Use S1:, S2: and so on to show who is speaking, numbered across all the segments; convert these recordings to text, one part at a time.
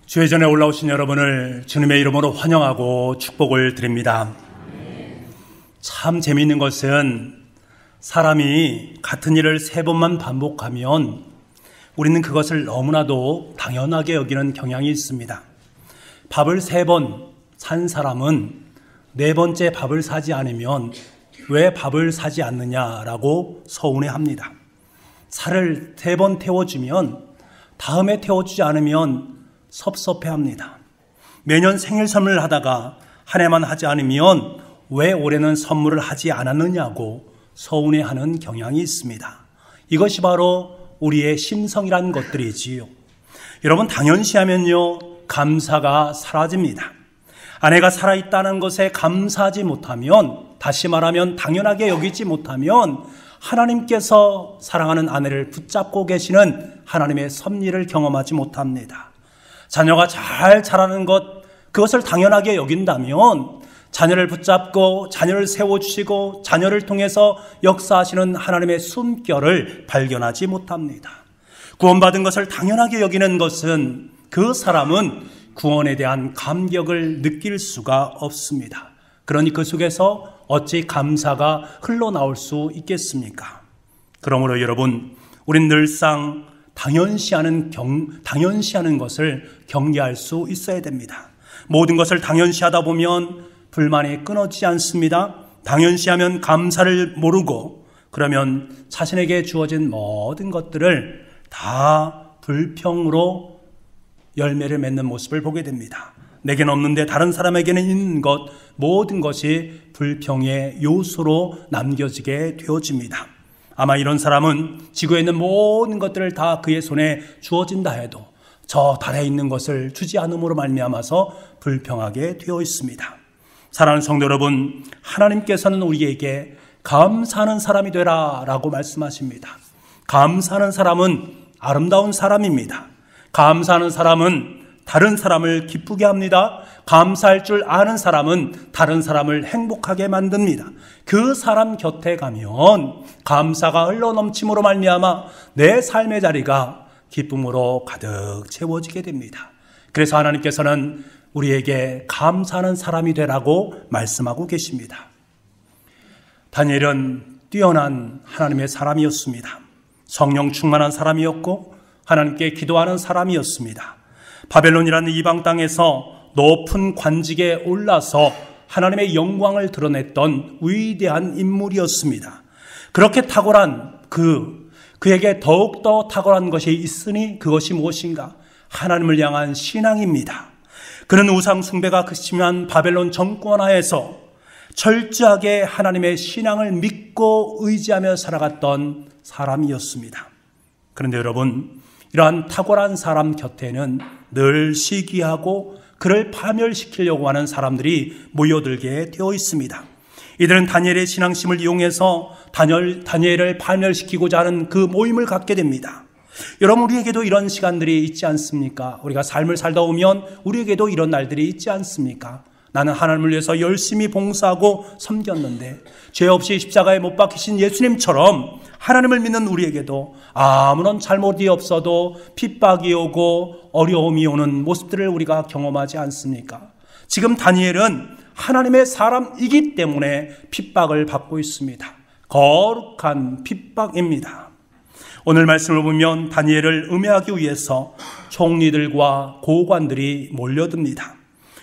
S1: 주의 전에 올라오신 여러분을 주님의 이름으로 환영하고 축복을 드립니다. 참 재미있는 것은 사람이 같은 일을 3번만 반복하면 우리는 그것을 너무나도 당연하게 여기는 경향이 있습니다. 밥을 3번 산 사람은 4번째 밥을 사지 않으면 왜 밥을 사지 않느냐라고 서운해합니다. 살을 3번 태워주면 다음에 태워주지 않으면 섭섭해합니다. 매년 생일 선물을 하다가 한 해만 하지 않으면 왜 올해는 선물을 하지 않았느냐고 서운해하는 경향이 있습니다. 이것이 바로 우리의 심성이라는 것들이지요. 여러분, 당연시하면요 감사가 사라집니다. 아내가 살아있다는 것에 감사하지 못하면, 다시 말하면 당연하게 여기지 못하면 하나님께서 사랑하는 아내를 붙잡고 계시는 하나님의 섭리를 경험하지 못합니다. 자녀가 잘 자라는 것, 그것을 당연하게 여긴다면 자녀를 붙잡고 자녀를 세워주시고 자녀를 통해서 역사하시는 하나님의 숨결을 발견하지 못합니다. 구원받은 것을 당연하게 여기는 것은 그 사람은 구원에 대한 감격을 느낄 수가 없습니다. 그러니 그 속에서 어찌 감사가 흘러나올 수 있겠습니까? 그러므로 여러분, 우린 늘상 당연시하는 것을 경계할 수 있어야 됩니다. 모든 것을 당연시하다 보면 불만이 끊어지지 않습니다. 당연시하면 감사를 모르고, 그러면 자신에게 주어진 모든 것들을 다 불평으로 열매를 맺는 모습을 보게 됩니다. 내게는 없는데 다른 사람에게는 있는 것, 모든 것이 불평의 요소로 남겨지게 되어집니다. 아마 이런 사람은 지구에 있는 모든 것들을 다 그의 손에 주어진다 해도 저 달에 있는 것을 주지 않음으로 말미암아서 불평하게 되어 있습니다. 사랑하는 성도 여러분, 하나님께서는 우리에게 감사하는 사람이 되라 라고 말씀하십니다. 감사하는 사람은 아름다운 사람입니다. 감사하는 사람은 다른 사람을 기쁘게 합니다. 감사할 줄 아는 사람은 다른 사람을 행복하게 만듭니다. 그 사람 곁에 가면 감사가 흘러넘침으로 말미암아 내 삶의 자리가 기쁨으로 가득 채워지게 됩니다. 그래서 하나님께서는 우리에게 감사하는 사람이 되라고 말씀하고 계십니다. 다니엘은 뛰어난 하나님의 사람이었습니다. 성령 충만한 사람이었고 하나님께 기도하는 사람이었습니다. 바벨론이라는 이방 땅에서 높은 관직에 올라서 하나님의 영광을 드러냈던 위대한 인물이었습니다. 그렇게 탁월한 그에게 더욱더 탁월한 것이 있으니 그것이 무엇인가? 하나님을 향한 신앙입니다. 그는 우상 숭배가 극심한 바벨론 정권 하에서 철저하게 하나님의 신앙을 믿고 의지하며 살아갔던 사람이었습니다. 그런데 여러분, 이러한 탁월한 사람 곁에는 늘 시기하고 그를 파멸시키려고 하는 사람들이 모여들게 되어 있습니다. 이들은 다니엘의 신앙심을 이용해서 다니엘을 파멸시키고자 하는 그 모임을 갖게 됩니다. 여러분, 우리에게도 이런 시간들이 있지 않습니까? 우리가 삶을 살다 오면 우리에게도 이런 날들이 있지 않습니까? 나는 하나님을 위해서 열심히 봉사하고 섬겼는데 죄 없이 십자가에 못 박히신 예수님처럼 하나님을 믿는 우리에게도 아무런 잘못이 없어도 핍박이 오고 어려움이 오는 모습들을 우리가 경험하지 않습니까? 지금 다니엘은 하나님의 사람이기 때문에 핍박을 받고 있습니다. 거룩한 핍박입니다. 오늘 말씀을 보면 다니엘을 음해하기 위해서 총리들과 고관들이 몰려듭니다.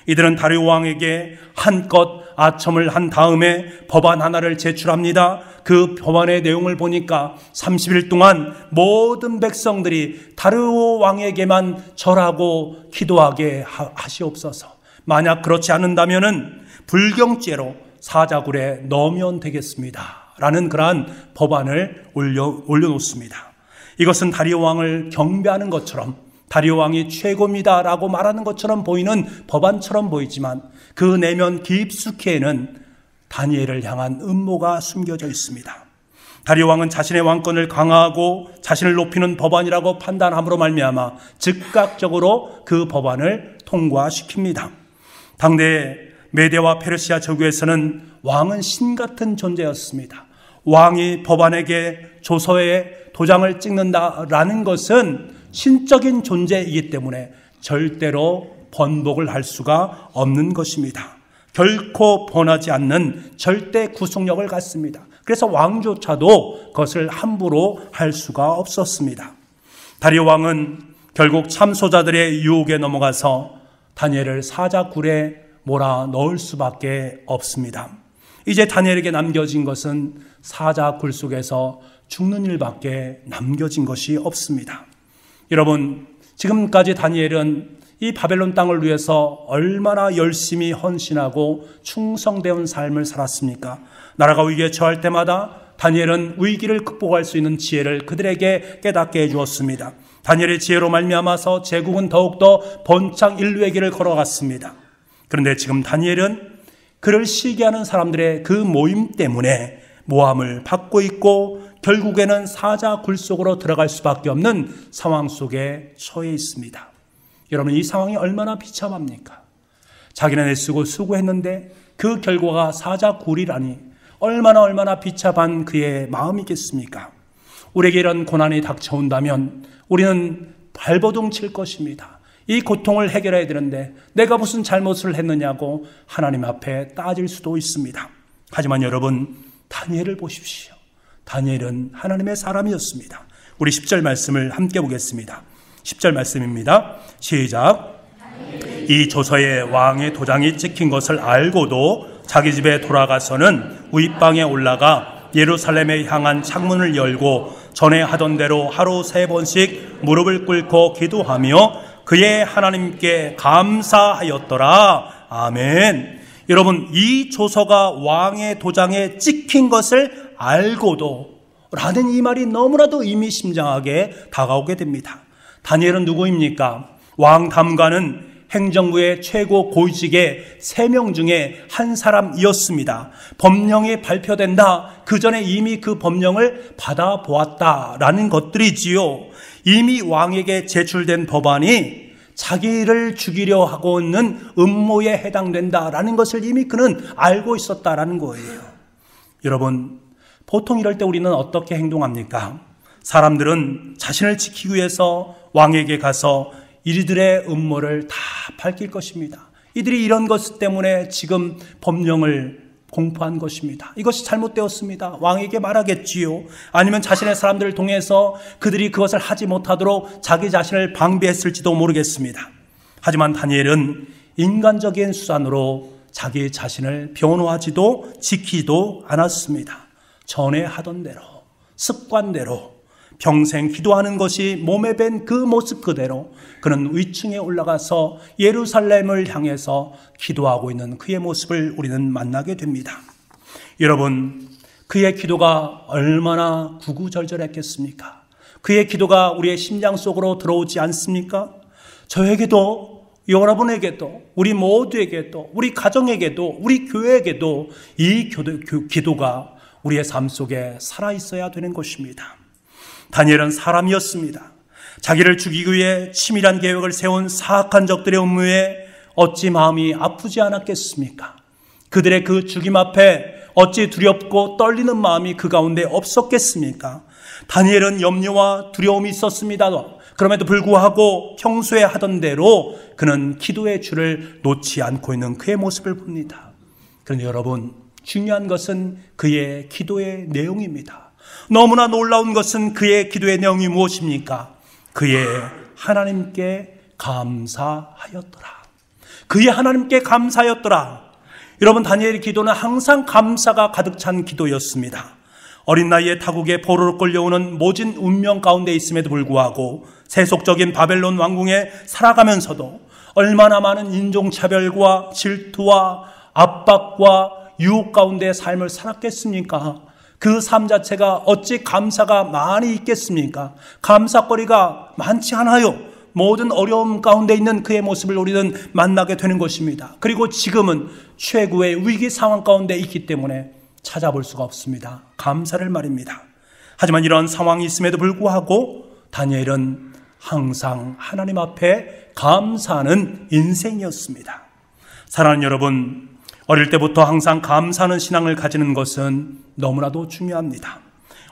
S1: 이들은 다리오 왕에게 한껏 아첨을 한 다음에 법안 하나를 제출합니다. 그 법안의 내용을 보니까 30일 동안 모든 백성들이 다리오 왕에게만 절하고 기도하게 하시옵소서. 만약 그렇지 않는다면은 불경죄로 사자굴에 넣으면 되겠습니다 라는 그러한 법안을 올려놓습니다. 이것은 다리오 왕을 경배하는 것처럼, 다리오 왕이 최고입니다 라고 말하는 것처럼 보이는 법안처럼 보이지만 그 내면 깊숙이에는 다니엘을 향한 음모가 숨겨져 있습니다. 다리오 왕은 자신의 왕권을 강화하고 자신을 높이는 법안이라고 판단함으로 말미암아 즉각적으로 그 법안을 통과시킵니다. 당대 메대와 페르시아 제국에서는 왕은 신 같은 존재였습니다. 왕이 법안에게 조서에 도장을 찍는다라는 것은 신적인 존재이기 때문에 절대로 번복을 할 수가 없는 것입니다. 결코 변하지 않는 절대 구속력을 갖습니다. 그래서 왕조차도 그것을 함부로 할 수가 없었습니다. 다리오 왕은 결국 참소자들의 유혹에 넘어가서 다니엘을 사자굴에 몰아 넣을 수밖에 없습니다. 이제 다니엘에게 남겨진 것은 사자굴 속에서 죽는 일밖에 남겨진 것이 없습니다. 여러분, 지금까지 다니엘은 이 바벨론 땅을 위해서 얼마나 열심히 헌신하고 충성되온 삶을 살았습니까? 나라가 위기에 처할 때마다 다니엘은 위기를 극복할 수 있는 지혜를 그들에게 깨닫게 해주었습니다. 다니엘의 지혜로 말미암아서 제국은 더욱더 번창 인류의 길을 걸어갔습니다. 그런데 지금 다니엘은 그를 시기하는 사람들의 그 모임 때문에 모함을 받고 있고 결국에는 사자굴 속으로 들어갈 수밖에 없는 상황 속에 처해 있습니다. 여러분, 이 상황이 얼마나 비참합니까? 자기는 애쓰고 수고했는데 그 결과가 사자굴이라니 얼마나 비참한 그의 마음이겠습니까? 우리에게 이런 고난이 닥쳐온다면 우리는 발버둥 칠 것입니다. 이 고통을 해결해야 되는데 내가 무슨 잘못을 했느냐고 하나님 앞에 따질 수도 있습니다. 하지만 여러분, 다니엘을 보십시오. 다니엘은 하나님의 사람이었습니다. 우리 10절 말씀을 함께 보겠습니다. 10절 말씀입니다. 시작. 이 조서에 왕의 도장이 찍힌 것을 알고도 자기 집에 돌아가서는 윗방에 올라가 예루살렘에 향한 창문을 열고 전에 하던 대로 하루 3번씩 무릎을 꿇고 기도하며 그의 하나님께 감사하였더라. 아멘. 여러분, 이 조서가 왕의 도장에 찍힌 것을 알고도 라는 이 말이 너무나도 의미심장하게 다가오게 됩니다. 다니엘은 누구입니까? 왕 담관은 행정부의 최고 고위직의 3명 중에 한 사람이었습니다. 법령이 발표된다. 그 전에 이미 그 법령을 받아보았다라는 것들이지요. 이미 왕에게 제출된 법안이 자기를 죽이려 하고 있는 음모에 해당된다라는 것을 이미 그는 알고 있었다라는 거예요. 여러분, 보통 이럴 때 우리는 어떻게 행동합니까? 사람들은 자신을 지키기 위해서 왕에게 가서 이들의 음모를 다 밝힐 것입니다. 이들이 이런 것 때문에 지금 법령을 공포한 것입니다. 이것이 잘못되었습니다. 왕에게 말하겠지요. 아니면 자신의 사람들을 통해서 그들이 그것을 하지 못하도록 자기 자신을 방비했을지도 모르겠습니다. 하지만 다니엘은 인간적인 수단으로 자기 자신을 변호하지도 지키지도 않았습니다. 전에 하던 대로, 습관대로 평생 기도하는 것이 몸에 밴 그 모습 그대로 그는 위층에 올라가서 예루살렘을 향해서 기도하고 있는 그의 모습을 우리는 만나게 됩니다. 여러분, 그의 기도가 얼마나 구구절절했겠습니까? 그의 기도가 우리의 심장 속으로 들어오지 않습니까? 저에게도, 여러분에게도, 우리 모두에게도, 우리 가정에게도, 우리 교회에게도 이 기도가 우리의 삶 속에 살아있어야 되는 것입니다. 다니엘은 사람이었습니다. 자기를 죽이기 위해 치밀한 계획을 세운 사악한 적들의 음모에 어찌 마음이 아프지 않았겠습니까? 그들의 그 죽임 앞에 어찌 두렵고 떨리는 마음이 그 가운데 없었겠습니까? 다니엘은 염려와 두려움이 있었습니다. 그럼에도 불구하고 평소에 하던 대로 그는 기도의 줄을 놓지 않고 있는 그의 모습을 봅니다. 그런데 여러분, 중요한 것은 그의 기도의 내용입니다. 너무나 놀라운 것은 그의 기도의 내용이 무엇입니까? 그의 하나님께 감사하였더라. 그의 하나님께 감사하였더라. 여러분, 다니엘의 기도는 항상 감사가 가득 찬 기도였습니다. 어린 나이에 타국에 포로로 끌려오는 모진 운명 가운데 있음에도 불구하고 세속적인 바벨론 왕궁에 살아가면서도 얼마나 많은 인종차별과 질투와 압박과 유혹 가운데 삶을 살았겠습니까? 그 삶 자체가 어찌 감사가 많이 있겠습니까? 감사거리가 많지 않아요. 모든 어려움 가운데 있는 그의 모습을 우리는 만나게 되는 것입니다. 그리고 지금은 최고의 위기 상황 가운데 있기 때문에 찾아볼 수가 없습니다. 감사를 말입니다. 하지만 이런 상황이 있음에도 불구하고 다니엘은 항상 하나님 앞에 감사하는 인생이었습니다. 사랑하는 여러분, 어릴 때부터 항상 감사하는 신앙을 가지는 것은 너무나도 중요합니다.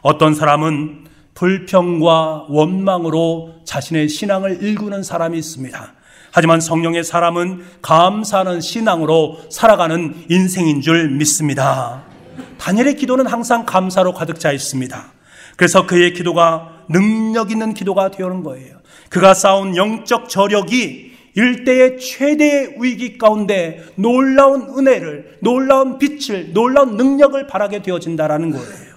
S1: 어떤 사람은 불평과 원망으로 자신의 신앙을 일구는 사람이 있습니다. 하지만 성령의 사람은 감사하는 신앙으로 살아가는 인생인 줄 믿습니다. 다니엘의 기도는 항상 감사로 가득 차 있습니다. 그래서 그의 기도가 능력 있는 기도가 되어오는 거예요. 그가 쌓은 영적 저력이 일대의 최대의 위기 가운데 놀라운 은혜를, 놀라운 빛을, 놀라운 능력을 발하게 되어진다는 거예요.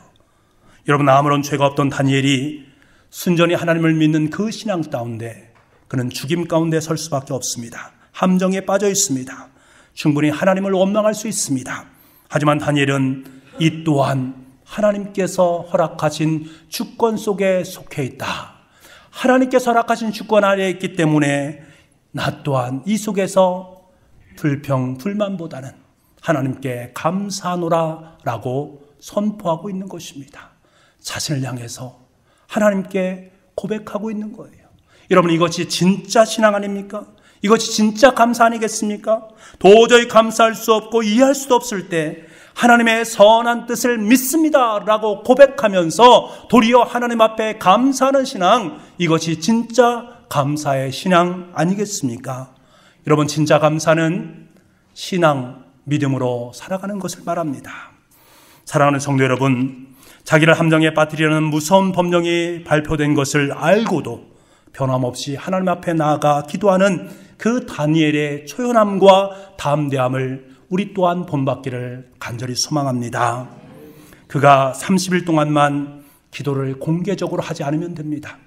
S1: 여러분, 아무런 죄가 없던 다니엘이 순전히 하나님을 믿는 그 신앙 가운데 그는 죽임 가운데 설 수밖에 없습니다. 함정에 빠져 있습니다. 충분히 하나님을 원망할 수 있습니다. 하지만 다니엘은 이 또한 하나님께서 허락하신 주권 속에 속해 있다. 하나님께서 허락하신 주권 아래에 있기 때문에 나 또한 이 속에서 불평불만보다는 하나님께 감사하노라 라고 선포하고 있는 것입니다. 자신을 향해서 하나님께 고백하고 있는 거예요. 여러분, 이것이 진짜 신앙 아닙니까? 이것이 진짜 감사 아니겠습니까? 도저히 감사할 수 없고 이해할 수도 없을 때 하나님의 선한 뜻을 믿습니다 라고 고백하면서 도리어 하나님 앞에 감사하는 신앙, 이것이 진짜 감사의 신앙 아니겠습니까? 여러분, 진짜 감사는 신앙, 믿음으로 살아가는 것을 말합니다. 사랑하는 성도 여러분, 자기를 함정에 빠뜨리려는 무서운 법령이 발표된 것을 알고도 변함없이 하나님 앞에 나아가 기도하는 그 다니엘의 초연함과 담대함을 우리 또한 본받기를 간절히 소망합니다. 그가 30일 동안만 기도를 공개적으로 하지 않으면 됩니다.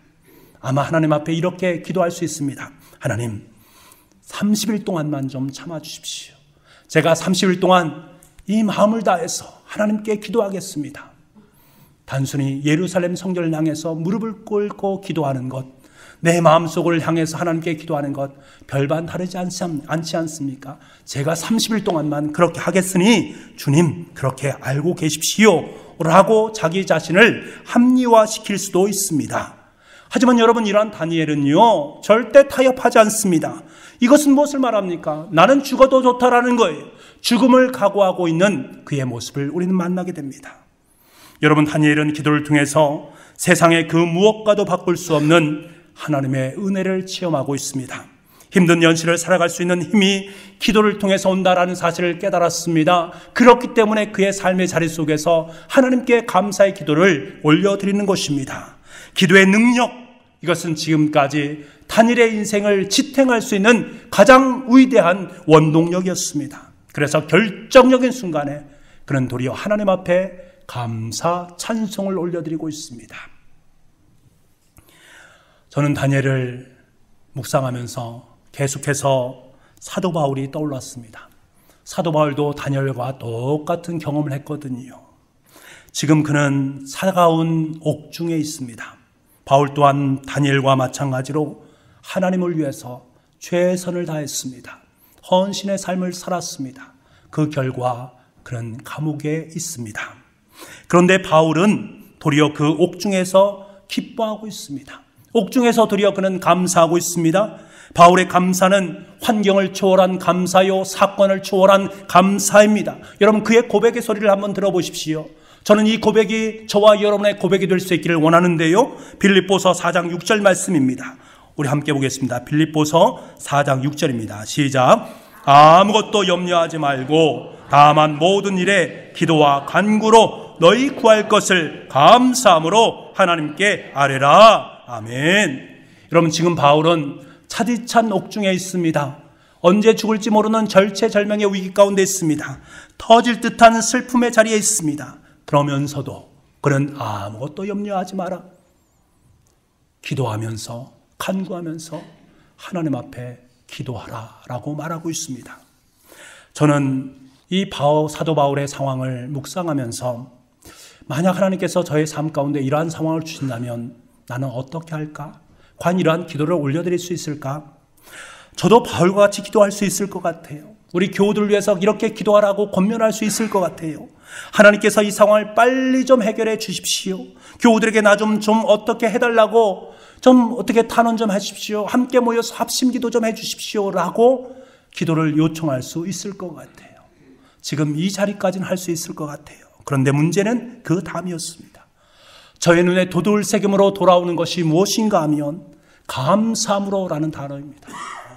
S1: 아마 하나님 앞에 이렇게 기도할 수 있습니다. 하나님, 30일 동안만 좀 참아주십시오. 제가 30일 동안 이 마음을 다해서 하나님께 기도하겠습니다. 단순히 예루살렘 성전을 향해서 무릎을 꿇고 기도하는 것, 내 마음속을 향해서 하나님께 기도하는 것 별반 다르지 않지 않습니까? 제가 30일 동안만 그렇게 하겠으니 주님 그렇게 알고 계십시오 라고 자기 자신을 합리화시킬 수도 있습니다. 하지만 여러분, 이러한 다니엘은요 절대 타협하지 않습니다. 이것은 무엇을 말합니까? 나는 죽어도 좋다라는 거예요. 죽음을 각오하고 있는 그의 모습을 우리는 만나게 됩니다. 여러분, 다니엘은 기도를 통해서 세상의 그 무엇과도 바꿀 수 없는 하나님의 은혜를 체험하고 있습니다. 힘든 현실을 살아갈 수 있는 힘이 기도를 통해서 온다라는 사실을 깨달았습니다. 그렇기 때문에 그의 삶의 자리 속에서 하나님께 감사의 기도를 올려드리는 것입니다. 기도의 능력, 이것은 지금까지 다니엘의 인생을 지탱할 수 있는 가장 위대한 원동력이었습니다. 그래서 결정적인 순간에 그는 도리어 하나님 앞에 감사, 찬송을 올려드리고 있습니다. 저는 다니엘을 묵상하면서 계속해서 사도 바울이 떠올랐습니다. 사도 바울도 다니엘과 똑같은 경험을 했거든요. 지금 그는 차가운 옥중에 있습니다. 바울 또한 다니엘과 마찬가지로 하나님을 위해서 최선을 다했습니다. 헌신의 삶을 살았습니다. 그 결과 그는 감옥에 있습니다. 그런데 바울은 도리어 그 옥중에서 기뻐하고 있습니다. 옥중에서 도리어 그는 감사하고 있습니다. 바울의 감사는 환경을 초월한 감사요, 사건을 초월한 감사입니다. 여러분, 그의 고백의 소리를 한번 들어보십시오. 저는 이 고백이 저와 여러분의 고백이 될 수 있기를 원하는데요, 빌립보서 4장 6절 말씀입니다. 우리 함께 보겠습니다. 빌립보서 4장 6절입니다. 시작. 아무것도 염려하지 말고 다만 모든 일에 기도와 간구로 너희 구할 것을 감사함으로 하나님께 아뢰라. 아멘. 여러분, 지금 바울은 차디찬 옥중에 있습니다. 언제 죽을지 모르는 절체절명의 위기 가운데 있습니다. 터질 듯한 슬픔의 자리에 있습니다. 그러면서도 그는 아무것도 염려하지 마라. 기도하면서, 간구하면서 하나님 앞에 기도하라 라고 말하고 있습니다. 저는 이 사도 바울의 상황을 묵상하면서 만약 하나님께서 저의 삶 가운데 이러한 상황을 주신다면 나는 어떻게 할까? 과연 이러한 기도를 올려드릴 수 있을까? 저도 바울과 같이 기도할 수 있을 것 같아요. 우리 교우들을 위해서 이렇게 기도하라고 권면할 수 있을 것 같아요. 하나님께서 이 상황을 빨리 좀 해결해 주십시오. 교우들에게 나 좀 어떻게 해달라고, 좀 어떻게 탄원 좀 하십시오. 함께 모여서 합심기도 좀 해주십시오 라고 기도를 요청할 수 있을 것 같아요. 지금 이 자리까지는 할 수 있을 것 같아요. 그런데 문제는 그 다음이었습니다. 저의 눈에 도돌새김으로 돌아오는 것이 무엇인가 하면 감사함으로라는 단어입니다.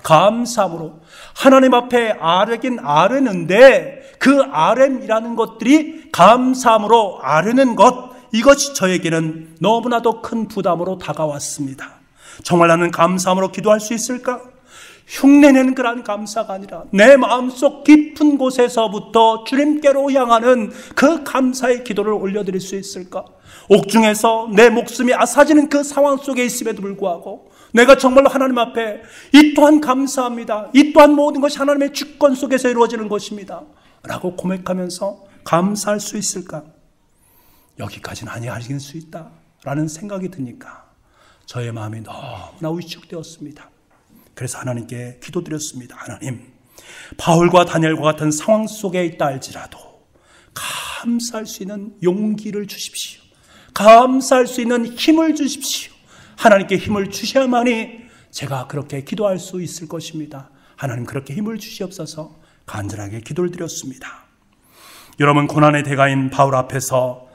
S1: 감사함으로 하나님 앞에 아뢰긴 아뢰는데 그 아뢰이라는 것들이 감사함으로 아뢰는 것, 이것이 저에게는 너무나도 큰 부담으로 다가왔습니다. 정말 나는 감사함으로 기도할 수 있을까? 흉내내는 그런 감사가 아니라 내 마음속 깊은 곳에서부터 주님께로 향하는 그 감사의 기도를 올려드릴 수 있을까? 옥중에서 내 목숨이 아사지는 그 상황 속에 있음에도 불구하고 내가 정말로 하나님 앞에 이 또한 감사합니다, 이 또한 모든 것이 하나님의 주권 속에서 이루어지는 것입니다 라고 고백하면서 감사할 수 있을까? 여기까지는 아니할 수 있다 라는 생각이 드니까 저의 마음이 너무나 위축되었습니다. 그래서 하나님께 기도드렸습니다. 하나님, 바울과 다니엘과 같은 상황 속에 있다 할지라도 감사할 수 있는 용기를 주십시오. 감사할 수 있는 힘을 주십시오. 하나님께 힘을 주셔야만이 제가 그렇게 기도할 수 있을 것입니다. 하나님, 그렇게 힘을 주시옵소서. 간절하게 기도를 드렸습니다. 여러분, 고난의 대가인 바울 앞에서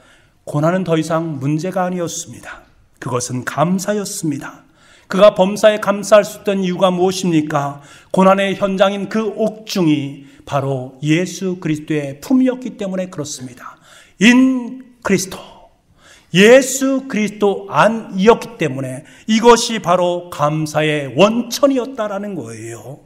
S1: 고난은 더 이상 문제가 아니었습니다. 그것은 감사였습니다. 그가 범사에 감사할 수 있던 이유가 무엇입니까? 고난의 현장인 그 옥중이 바로 예수 그리스도의 품이었기 때문에 그렇습니다. 인 그리스도, 예수 그리스도 안이었기 때문에 이것이 바로 감사의 원천이었다라는 거예요.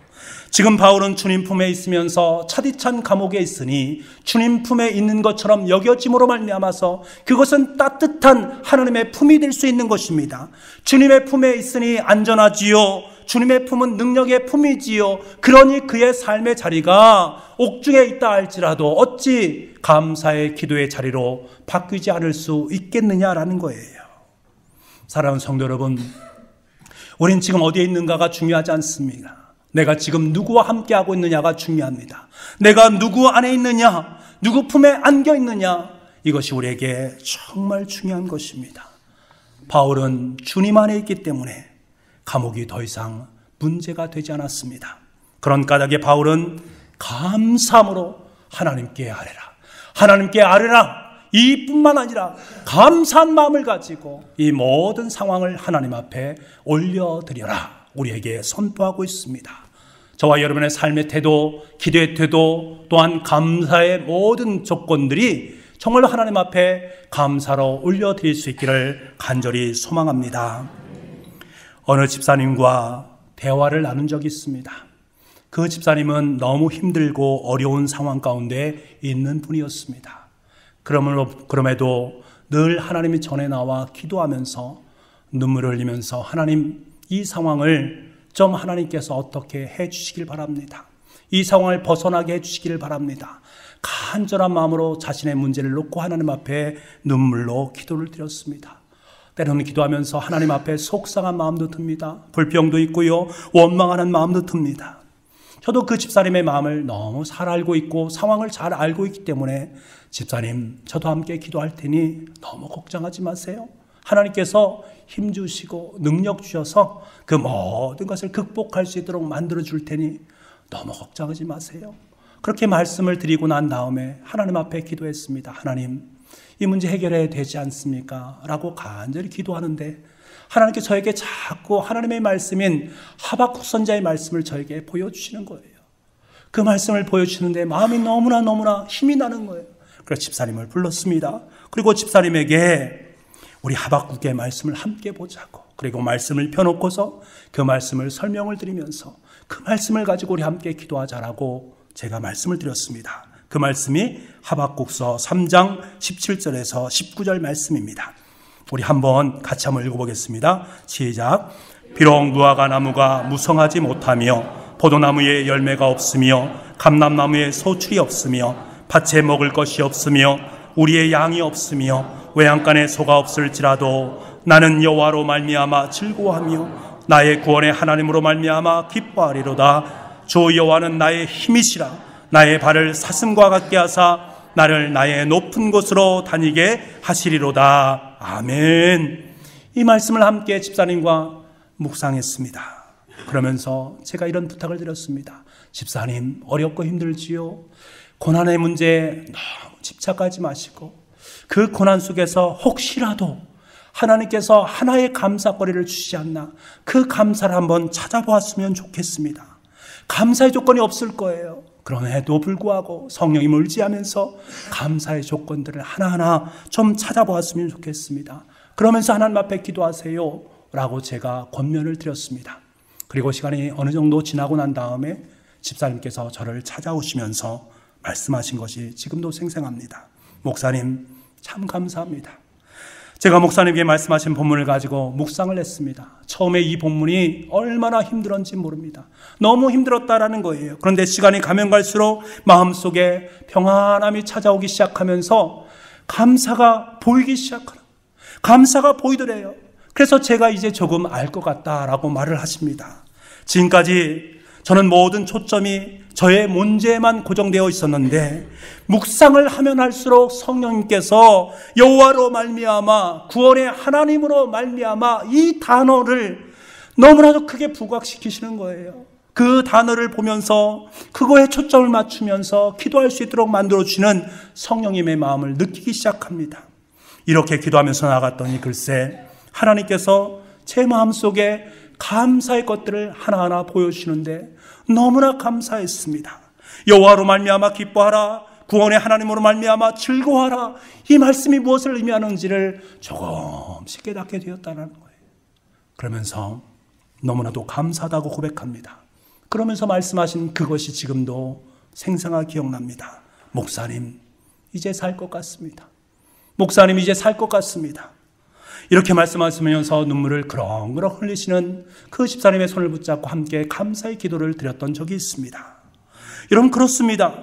S1: 지금 바울은 주님 품에 있으면서 차디찬 감옥에 있으니 주님 품에 있는 것처럼 여겨짐으로 말미암아서 그것은 따뜻한 하나님의 품이 될 수 있는 것입니다. 주님의 품에 있으니 안전하지요. 주님의 품은 능력의 품이지요. 그러니 그의 삶의 자리가 옥중에 있다 할지라도 어찌 감사의 기도의 자리로 바뀌지 않을 수 있겠느냐라는 거예요. 사랑하는 성도 여러분, 우린 지금 어디에 있는가가 중요하지 않습니다. 내가 지금 누구와 함께하고 있느냐가 중요합니다. 내가 누구 안에 있느냐, 누구 품에 안겨 있느냐, 이것이 우리에게 정말 중요한 것입니다. 바울은 주님 안에 있기 때문에 감옥이 더 이상 문제가 되지 않았습니다. 그런 까닭에 바울은 감사함으로 하나님께 아뢰라, 하나님께 아뢰라, 이뿐만 아니라 감사한 마음을 가지고 이 모든 상황을 하나님 앞에 올려드려라, 우리에게 선포하고 있습니다. 저와 여러분의 삶의 태도, 기도의 태도, 또한 감사의 모든 조건들이 정말로 하나님 앞에 감사로 올려드릴 수 있기를 간절히 소망합니다. 어느 집사님과 대화를 나눈 적이 있습니다. 그 집사님은 너무 힘들고 어려운 상황 가운데 있는 분이었습니다. 그럼에도 늘 하나님이 전에 나와 기도하면서 눈물을 흘리면서 하나님, 이 상황을 좀 하나님께서 어떻게 해 주시길 바랍니다. 이 상황을 벗어나게 해 주시기를 바랍니다. 간절한 마음으로 자신의 문제를 놓고 하나님 앞에 눈물로 기도를 드렸습니다. 때로는 기도하면서 하나님 앞에 속상한 마음도 듭니다. 불평도 있고요, 원망하는 마음도 듭니다. 저도 그 집사님의 마음을 너무 잘 알고 있고 상황을 잘 알고 있기 때문에 집사님, 저도 함께 기도할 테니 너무 걱정하지 마세요. 하나님께서 힘 주시고 능력 주셔서 그 모든 것을 극복할 수 있도록 만들어 줄 테니 너무 걱정하지 마세요. 그렇게 말씀을 드리고 난 다음에 하나님 앞에 기도했습니다. 하나님, 이 문제 해결해야 되지 않습니까? 라고 간절히 기도하는데 하나님께 저에게 자꾸 하나님의 말씀인 하박국 선지자의 말씀을 저에게 보여주시는 거예요. 그 말씀을 보여주시는데 마음이 너무나 힘이 나는 거예요. 그래서 집사님을 불렀습니다. 그리고 집사님에게 우리 하박국의 말씀을 함께 보자고, 그리고 말씀을 펴놓고서 그 말씀을 설명을 드리면서 그 말씀을 가지고 우리 함께 기도하자라고 제가 말씀을 드렸습니다. 그 말씀이 하박국서 3장 17절에서 19절 말씀입니다. 우리 한번 같이 한번 읽어보겠습니다. 시작. 비록 무화과 나무가 무성하지 못하며 포도나무에 열매가 없으며 감람나무에 소출이 없으며 밭에 먹을 것이 없으며 우리의 양이 없으며 외양간에 소가 없을지라도 나는 여호와로 말미암아 즐거워하며 나의 구원의 하나님으로 말미암아 기뻐하리로다. 주 여호와는 나의 힘이시라. 나의 발을 사슴과 같게 하사 나를 나의 높은 곳으로 다니게 하시리로다. 아멘. 이 말씀을 함께 집사님과 묵상했습니다. 그러면서 제가 이런 부탁을 드렸습니다. 집사님, 어렵고 힘들지요? 고난의 문제에 너무 집착하지 마시고 그 고난 속에서 혹시라도 하나님께서 하나의 감사거리를 주시지 않나, 그 감사를 한번 찾아보았으면 좋겠습니다. 감사의 조건이 없을 거예요. 그럼에도 불구하고 성령이 의지하면서 감사의 조건들을 하나하나 좀 찾아보았으면 좋겠습니다. 그러면서 하나님 앞에 기도하세요 라고 제가 권면을 드렸습니다. 그리고 시간이 어느 정도 지나고 난 다음에 집사님께서 저를 찾아오시면서 말씀하신 것이 지금도 생생합니다. 목사님, 참 감사합니다. 제가 목사님께 말씀하신 본문을 가지고 묵상을 했습니다. 처음에 이 본문이 얼마나 힘들었는지 모릅니다. 너무 힘들었다라는 거예요. 그런데 시간이 가면 갈수록 마음속에 평안함이 찾아오기 시작하면서 감사가 보이기 시작하라. 감사가 보이더래요. 그래서 제가 이제 조금 알 것 같다라고 말을 하십니다. 지금까지 저는 모든 초점이 저의 문제에만 고정되어 있었는데 묵상을 하면 할수록 성령님께서 여호와로 말미암아 구원의 하나님으로 말미암아 이 단어를 너무나도 크게 부각시키시는 거예요. 그 단어를 보면서 그거에 초점을 맞추면서 기도할 수 있도록 만들어주시는 성령님의 마음을 느끼기 시작합니다. 이렇게 기도하면서 나갔더니 글쎄 하나님께서 제 마음속에 감사의 것들을 하나하나 보여주시는데 너무나 감사했습니다. 여호와로 말미암아 기뻐하라, 구원의 하나님으로 말미암아 즐거워하라. 이 말씀이 무엇을 의미하는지를 조금씩 깨닫게 되었다는 거예요. 그러면서 너무나도 감사하다고 고백합니다. 그러면서 말씀하신 그것이 지금도 생생하게 기억납니다. 목사님, 이제 살 것 같습니다. 목사님, 이제 살 것 같습니다. 이렇게 말씀하시면서 눈물을 그렁그렁 흘리시는 그 집사님의 손을 붙잡고 함께 감사의 기도를 드렸던 적이 있습니다. 여러분, 그렇습니다.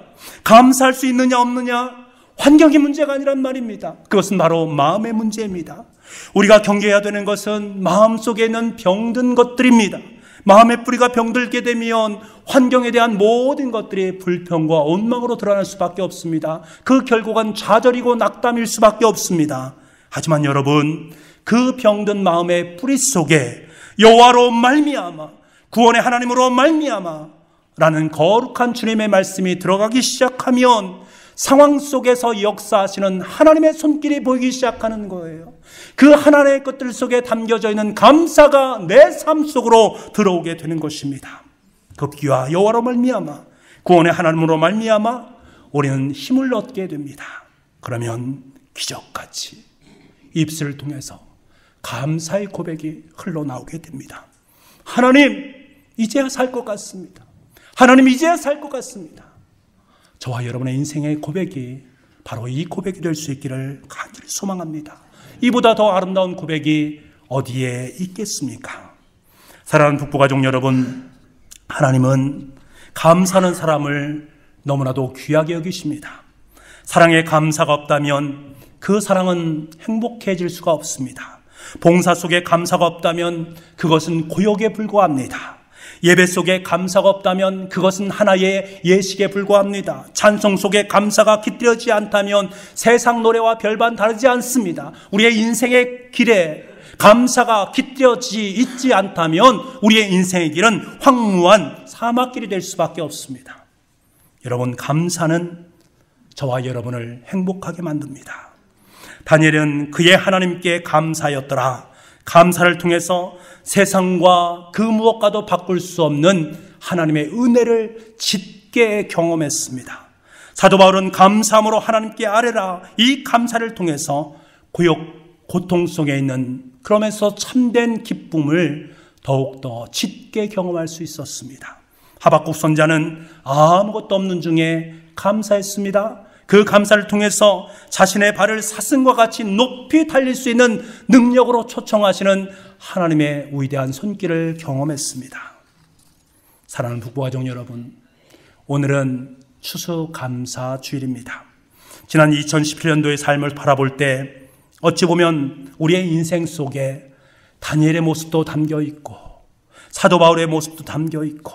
S1: 감사할 수 있느냐 없느냐 환경이 문제가 아니란 말입니다. 그것은 바로 마음의 문제입니다. 우리가 경계해야 되는 것은 마음속에 있는 병든 것들입니다. 마음의 뿌리가 병들게 되면 환경에 대한 모든 것들이 불평과 원망으로 드러날 수밖에 없습니다. 그 결국은 좌절이고 낙담일 수밖에 없습니다. 하지만 여러분, 그 병든 마음의 뿌리 속에 여호와로 말미암아 구원의 하나님으로 말미암아 라는 거룩한 주님의 말씀이 들어가기 시작하면 상황 속에서 역사하시는 하나님의 손길이 보이기 시작하는 거예요. 그 하나님의 것들 속에 담겨져 있는 감사가 내 삶 속으로 들어오게 되는 것입니다. 급기야 여호와로 말미암아 구원의 하나님으로 말미암아 우리는 힘을 얻게 됩니다. 그러면 기적같이 입술을 통해서 감사의 고백이 흘러나오게 됩니다. 하나님, 이제야 살 것 같습니다. 하나님, 이제야 살 것 같습니다. 저와 여러분의 인생의 고백이 바로 이 고백이 될 수 있기를 간절히 소망합니다. 이보다 더 아름다운 고백이 어디에 있겠습니까? 사랑하는 북부가족 여러분, 하나님은 감사하는 사람을 너무나도 귀하게 여기십니다. 사랑에 감사가 없다면 그 사랑은 행복해질 수가 없습니다. 봉사 속에 감사가 없다면 그것은 고역에 불과합니다. 예배 속에 감사가 없다면 그것은 하나의 예식에 불과합니다. 찬송 속에 감사가 깃들여지지 않다면 세상 노래와 별반 다르지 않습니다. 우리의 인생의 길에 감사가 깃들여지지 있지 않다면 우리의 인생의 길은 황무한 사막길이 될 수밖에 없습니다. 여러분, 감사는 저와 여러분을 행복하게 만듭니다. 다니엘은 그의 하나님께 감사하였더라. 감사를 통해서 세상과 그 무엇과도 바꿀 수 없는 하나님의 은혜를 짙게 경험했습니다. 사도 바울은 감사함으로 하나님께 아뢰라, 이 감사를 통해서 고통 속에 있는 그러면서 참된 기쁨을 더욱더 짙게 경험할 수 있었습니다. 하박국 선지자는 아무것도 없는 중에 감사했습니다. 그 감사를 통해서 자신의 발을 사슴과 같이 높이 달릴 수 있는 능력으로 초청하시는 하나님의 위대한 손길을 경험했습니다. 사랑하는 북부가족 여러분, 오늘은 추수감사 주일입니다. 지난 2017년도의 삶을 바라볼 때 어찌 보면 우리의 인생 속에 다니엘의 모습도 담겨 있고 사도 바울의 모습도 담겨 있고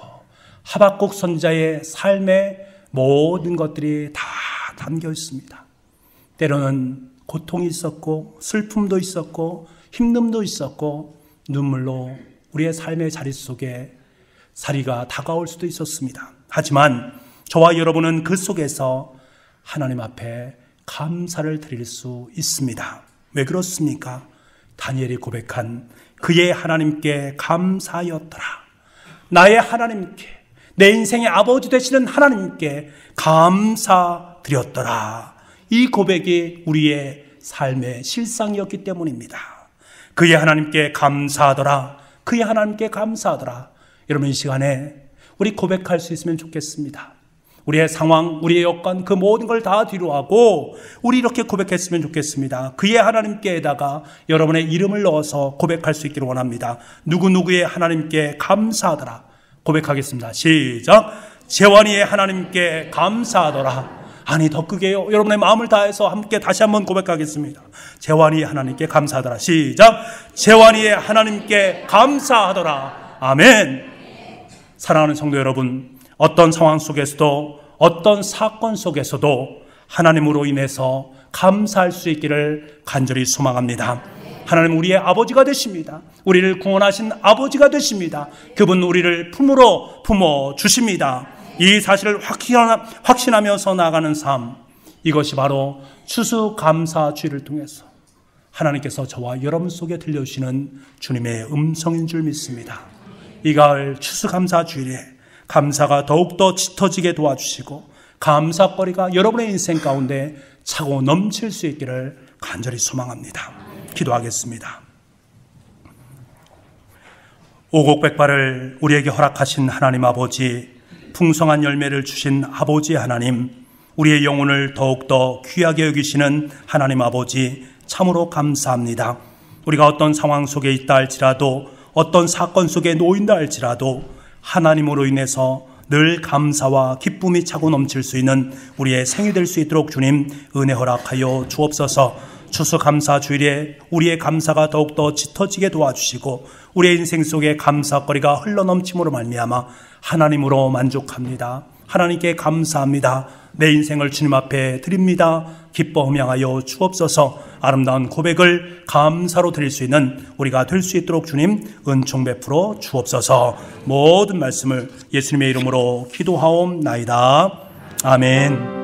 S1: 하박국 선지자의 삶의 모든 것들이 다 담겨 있습니다. 때로는 고통이 있었고 슬픔도 있었고 힘듦도 있었고 눈물로 우리의 삶의 자리 속에 사리가 다가올 수도 있었습니다. 하지만 저와 여러분은 그 속에서 하나님 앞에 감사를 드릴 수 있습니다. 왜 그렇습니까? 다니엘이 고백한 그의 하나님께 감사하였더라. 나의 하나님께, 내 인생의 아버지 되시는 하나님께 감사드렸더라. 이 고백이 우리의 삶의 실상이었기 때문입니다. 그의 하나님께 감사하더라. 그의 하나님께 감사하더라. 여러분, 이 시간에 우리 고백할 수 있으면 좋겠습니다. 우리의 상황, 우리의 여건, 그 모든 걸 다 뒤로하고 우리 이렇게 고백했으면 좋겠습니다. 그의 하나님께에다가 여러분의 이름을 넣어서 고백할 수 있기를 원합니다. 누구누구의 하나님께 감사하더라. 고백하겠습니다. 시작. 재환이의 하나님께 감사하더라. 아니, 더 크게요. 여러분의 마음을 다해서 함께 다시 한번 고백하겠습니다. 재환이의 하나님께 감사하더라. 시작. 재환이의 하나님께 감사하더라. 아멘. 사랑하는 성도 여러분, 어떤 상황 속에서도, 어떤 사건 속에서도 하나님으로 인해서 감사할 수 있기를 간절히 소망합니다. 하나님 우리의 아버지가 되십니다. 우리를 구원하신 아버지가 되십니다. 그분 우리를 품으로 품어주십니다. 이 사실을 확신하면서 나아가는 삶, 이것이 바로 추수감사주의를 통해서 하나님께서 저와 여러분 속에 들려주시는 주님의 음성인 줄 믿습니다. 이 가을 추수감사주일에 감사가 더욱더 짙어지게 도와주시고 감사거리가 여러분의 인생 가운데 차고 넘칠 수 있기를 간절히 소망합니다. 기도하겠습니다. 오곡백발을 우리에게 허락하신 하나님 아버지, 풍성한 열매를 주신 아버지 하나님, 우리의 영혼을 더욱더 귀하게 여기시는 하나님 아버지, 참으로 감사합니다. 우리가 어떤 상황 속에 있다 할지라도, 어떤 사건 속에 놓인다 할지라도 하나님으로 인해서 늘 감사와 기쁨이 차고 넘칠 수 있는 우리의 생이 될 수 있도록 주님 은혜 허락하여 주옵소서. 추수감사주일에 우리의 감사가 더욱더 짙어지게 도와주시고 우리의 인생 속에 감사거리가 흘러넘침으로 말미암아 하나님으로 만족합니다. 하나님께 감사합니다. 내 인생을 주님 앞에 드립니다. 기뻐 음양하여 주옵소서. 아름다운 고백을 감사로 드릴 수 있는 우리가 될 수 있도록 주님 은총 베풀어 주옵소서. 모든 말씀을 예수님의 이름으로 기도하옵나이다. 아멘.